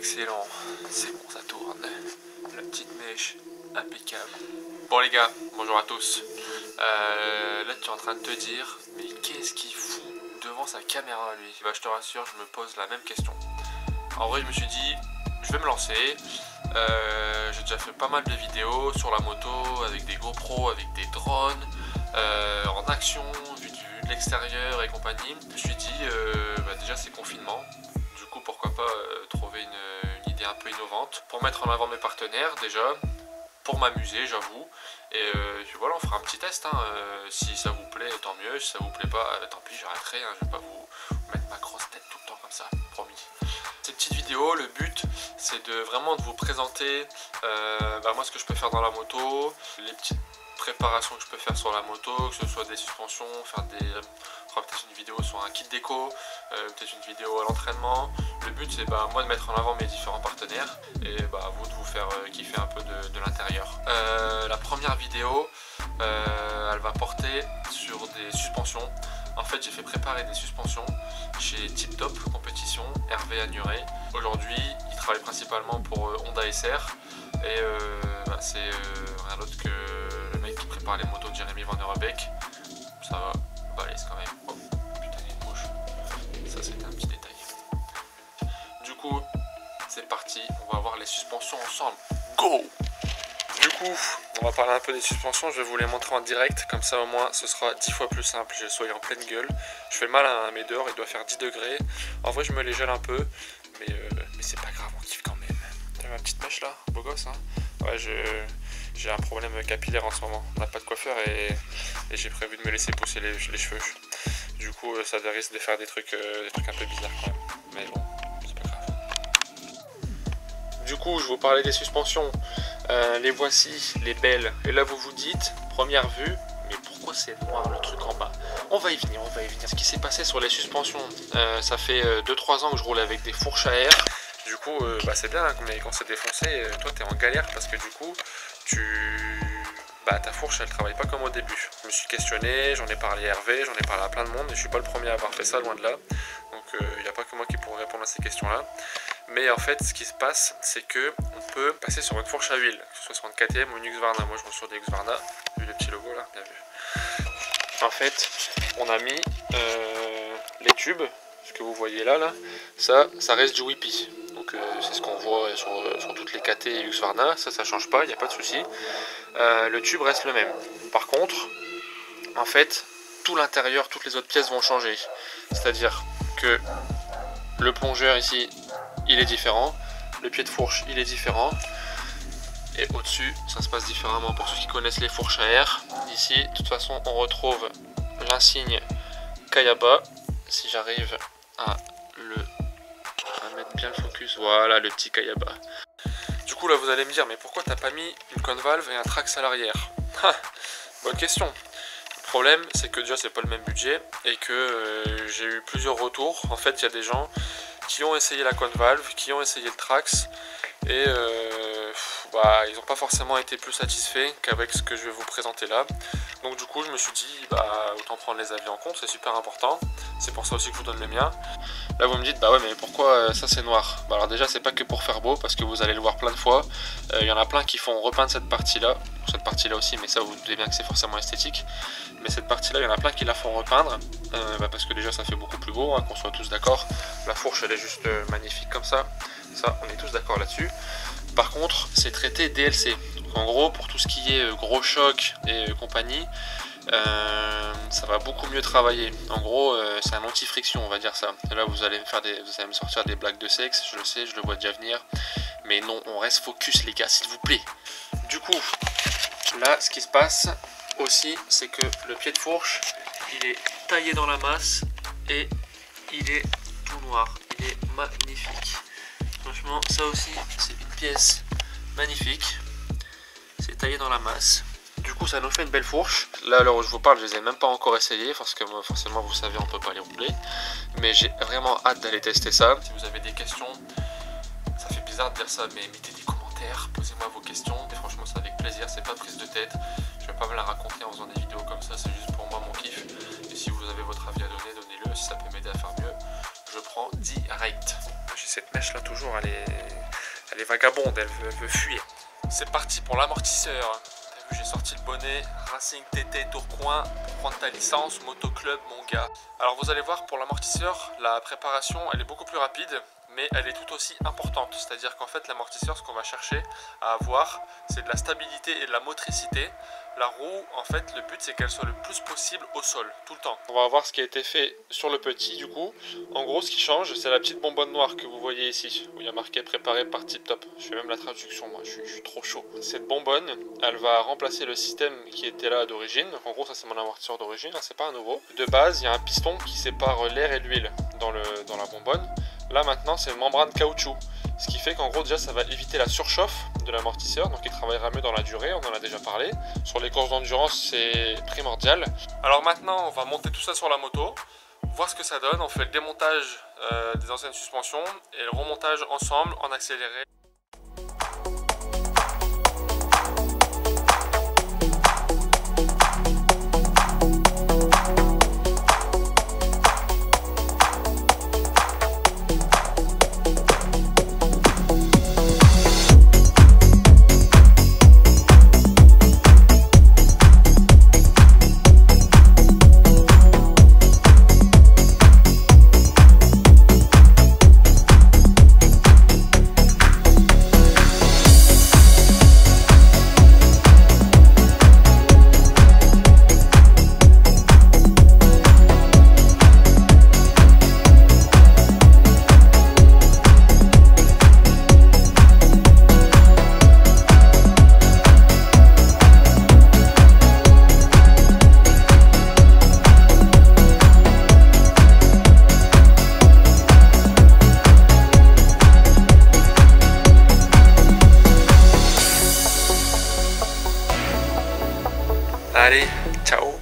Excellent, c'est bon, ça tourne. La petite mèche, impeccable. Bon les gars, bonjour à tous. Là tu es en train de te dire, mais qu'est-ce qu'il fout devant sa caméra lui? Bah je te rassure, je me pose la même question. En vrai je me suis dit, je vais me lancer. J'ai déjà fait pas mal de vidéos sur la moto, avec des GoPro, avec des drones, en action, vu de l'extérieur et compagnie. Je me suis dit, déjà c'est confinement. Du coup pourquoi pas trouver une idée un peu innovante pour mettre en avant mes partenaires déjà, pour m'amuser j'avoue, et puis voilà, on fera un petit test hein. Si ça vous plaît tant mieux, si ça vous plaît pas tant pis, j'arrêterai hein. Je vais pas vous mettre ma grosse tête tout le temps comme ça, promis. Ces petites vidéos, le but c'est de vraiment de vous présenter moi ce que je peux faire dans la moto, les petites préparations que je peux faire sur la moto, que ce soit des suspensions, faire des... on fera peut-être une vidéo sur un kit déco, peut-être une vidéo à l'entraînement. Le but c'est moi de mettre en avant mes différents partenaires et vous de vous faire kiffer un peu de l'intérieur. La première vidéo, elle va porter sur des suspensions. En fait j'ai fait préparer des suspensions chez Tip Top Compétition, Hervé Agnuret. Aujourd'hui il travaille principalement pour Honda SR et c'est rien d'autre que le mec qui prépare les motos de Jérémy Van Der Beek. Ça va, balèze quand même. Oh putain il y a une mouche, ça c'était un petit détail. Du coup c'est parti, on va voir les suspensions ensemble. Go! Du coup, on va parler un peu des suspensions, je vais vous les montrer en direct, comme ça au moins ce sera 10 fois plus simple, je sois en pleine gueule. Je fais mal à mes dehors, il doit faire 10 degrés. En vrai je me les gèle un peu, mais c'est pas grave, on kiffe quand même. T'as ma petite mèche là, beau gosse hein. Ouais, j'ai un problème capillaire en ce moment, on n'a pas de coiffeur et j'ai prévu de me laisser pousser les cheveux. Du coup ça risque de faire des trucs un peu bizarres quand même, mais bon, c'est pas grave. Du coup je vous parlais des suspensions. Les voici, les belles. Et là vous vous dites, première vue, mais pourquoi c'est noir le truc en bas? On va y venir, on va y venir. Ce qui s'est passé sur les suspensions, ça fait 2-3 ans que je roule avec des fourches à air. Du coup, c'est bien, hein, mais quand c'est défoncé, toi t'es en galère parce que du coup, ta fourche elle travaille pas comme au début. Je me suis questionné, j'en ai parlé à Hervé, j'en ai parlé à plein de monde et je suis pas le premier à avoir fait ça, loin de là. Donc il n'y a pas que moi qui pourrais répondre à ces questions-là. Mais en fait, ce qui se passe, c'est que on peut passer sur une fourche à huile, que ce soit sur une KTM ou une Husqvarna. Moi, je roule sur des Husqvarna. Vu le petit logo là, bien vu. En fait, on a mis les tubes, ce que vous voyez là, ça reste du Whippy. Donc c'est ce qu'on voit sur toutes les KT et Husqvarna. Ça change pas, il n'y a pas de souci. Le tube reste le même. Par contre, en fait, tout l'intérieur, toutes les autres pièces vont changer. C'est-à-dire que le plongeur ici, il est différent, le pied de fourche il est différent, et au-dessus ça se passe différemment. Pour ceux qui connaissent les fourches à air, ici de toute façon on retrouve l'insigne Kayaba. Si j'arrive à mettre bien le focus, voilà le petit Kayaba. Du coup là vous allez me dire, mais pourquoi t'as pas mis une cône valve et un trax à l'arrière? Bonne question. Le problème c'est que déjà c'est pas le même budget et que j'ai eu plusieurs retours. En fait il y a des gens qui ont essayé la cône valve, qui ont essayé le trax et ils n'ont pas forcément été plus satisfaits qu'avec ce que je vais vous présenter là. Donc du coup je me suis dit autant prendre les avis en compte, c'est super important. C'est pour ça aussi que je vous donne le mien. Là vous me dites ouais mais pourquoi ça c'est noir? Alors déjà c'est pas que pour faire beau, parce que vous allez le voir plein de fois. Il y en a plein qui font repeindre cette partie là aussi, mais ça vous doutez bien que c'est forcément esthétique. Mais cette partie là il y en a plein qui la font repeindre parce que déjà ça fait beaucoup plus beau hein, qu'on soit tous d'accord. La fourche elle est juste magnifique comme ça on est tous d'accord là-dessus. Par contre c'est traité DLC, donc en gros pour tout ce qui est gros choc et compagnie, ça va beaucoup mieux travailler. En gros c'est un anti-friction, on va dire ça. Et là vous allez me sortir des blagues de sexe, je le sais, je le vois déjà venir, mais non, on reste focus les gars s'il vous plaît. Du coup là ce qui se passe aussi c'est que le pied de fourche il est taillé dans la masse et il est tout noir, il est magnifique. Franchement ça aussi c'est une pièce magnifique, c'est taillé dans la masse. Du coup ça nous fait une belle fourche. Là à l'heure où je vous parle je les ai même pas encore essayé parce que forcément vous savez on peut pas les rouler, mais j'ai vraiment hâte d'aller tester ça. Si vous avez des questions, ça fait bizarre de dire ça mais mettez des commentaires, posez-moi vos questions et franchement c'est avec plaisir, c'est pas prise de tête. Je vais pas me la raconter en faisant des vidéos comme ça, c'est juste pour moi mon kiff. Et si vous avez votre avis à donner, donnez-le, si ça peut m'aider à faire mieux, je prends direct. J'ai cette mèche là toujours, elle est vagabonde, elle veut fuir. C'est parti pour l'amortisseur. T'as vu, j'ai sorti le bonnet Racing TT Tourcoing pour prendre ta licence motoclub mon gars. Alors vous allez voir, pour l'amortisseur, la préparation elle est beaucoup plus rapide, mais elle est tout aussi importante. C'est-à-dire qu'en fait l'amortisseur, ce qu'on va chercher à avoir, c'est de la stabilité et de la motricité. La roue, en fait, le but c'est qu'elle soit le plus possible au sol, tout le temps. On va voir ce qui a été fait sur le petit du coup. En gros, ce qui change, c'est la petite bonbonne noire que vous voyez ici, où il y a marqué préparé par Tip Top. Je fais même la traduction, moi, je suis trop chaud. Cette bonbonne, elle va remplacer le système qui était là d'origine. Donc en gros, ça c'est mon amortisseur d'origine, hein, c'est pas un nouveau. De base, il y a un piston qui sépare l'air et l'huile dans la bonbonne. Là maintenant, c'est une membrane caoutchouc. Ce qui fait qu'en gros déjà ça va éviter la surchauffe de l'amortisseur, donc il travaillera mieux dans la durée, on en a déjà parlé. Sur les courses d'endurance c'est primordial. Alors maintenant on va monter tout ça sur la moto, voir ce que ça donne. On fait le démontage des anciennes suspensions et le remontage ensemble en accéléré. Allez, ciao!